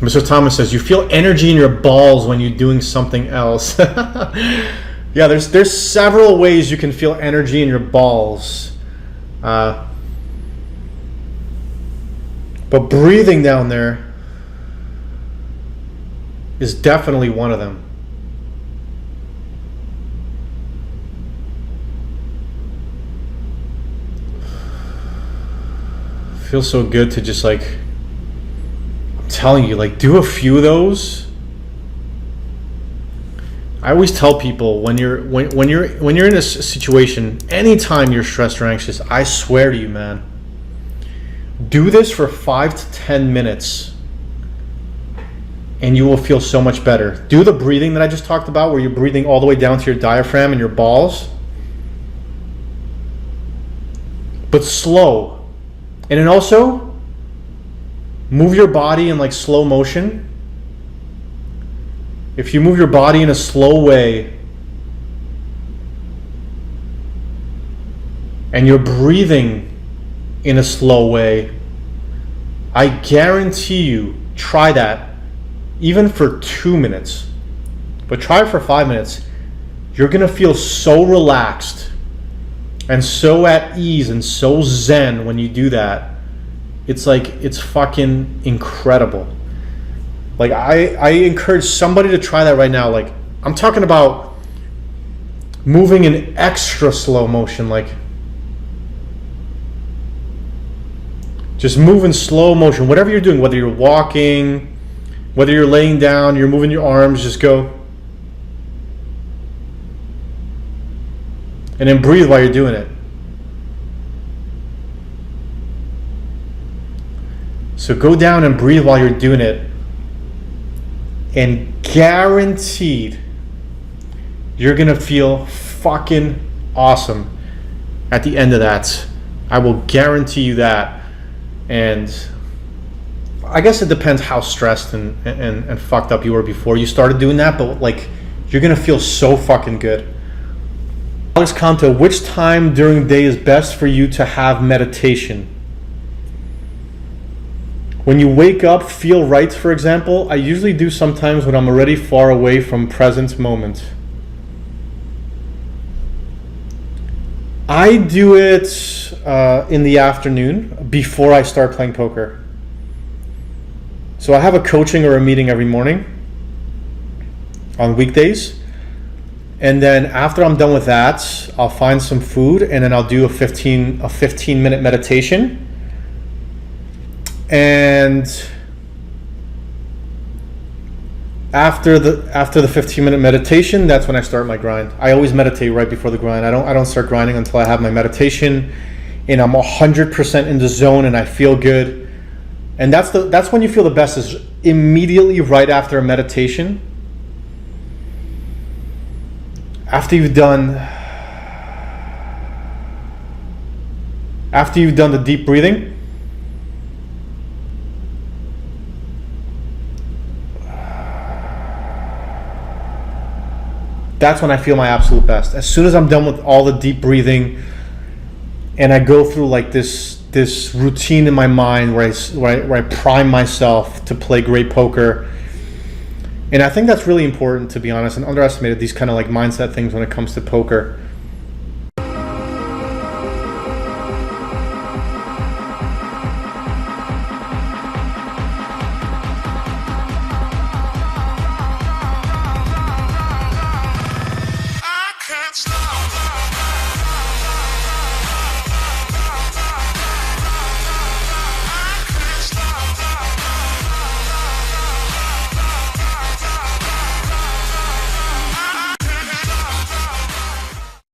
Mr. Thomas says, you feel energy in your balls when you're doing something else. Yeah, there's several ways you can feel energy in your balls. But breathing down there is definitely one of them. Feels so good to just like, I'm telling you, like do a few of those. I always tell people when you're in a situation, anytime you're stressed or anxious, I swear to you, man, do this for 5 to 10 minutes and you will feel so much better. Do the breathing that I just talked about, where you're breathing all the way down to your diaphragm and your balls, but slow. And then also move your body in like slow motion. If you move your body in a slow way and you're breathing in a slow way, I guarantee you, try that even for 2 minutes, but try it for 5 minutes. You're gonna feel so relaxed and so at ease and so zen when you do that. It's like, it's fucking incredible. Like I encourage somebody to try that right now. Like I'm talking about moving in extra slow motion, like just move in slow motion, whatever you're doing, whether you're walking, whether you're laying down, you're moving your arms, just go. And then breathe while you're doing it. So go down and breathe while you're doing it. And guaranteed, you're gonna feel fucking awesome at the end of that. I will guarantee you that. And I guess it depends how stressed and fucked up you were before you started doing that, but like, you're gonna feel so fucking good. Alex Conto, which time during the day is best for you to have meditation? When you wake up, feel right, for example, I usually do sometimes when I'm already far away from present moment. I do it in the afternoon before I start playing poker. So I have a coaching or a meeting every morning on weekdays. And then after I'm done with that, I'll find some food and then I'll do a 15-minute meditation. And after the 15-minute meditation, that's when I start my grind. I always meditate right before the grind. I don't start grinding until I have my meditation and I'm 100% in the zone and I feel good. And that's when you feel the best, is immediately right after a meditation. After you've done the deep breathing, that's when I feel my absolute best. As soon as I'm done with all the deep breathing and I go through like this routine in my mind where I prime myself to play great poker. And I think that's really important, to be honest, and underestimated, these kind of like mindset things when it comes to poker.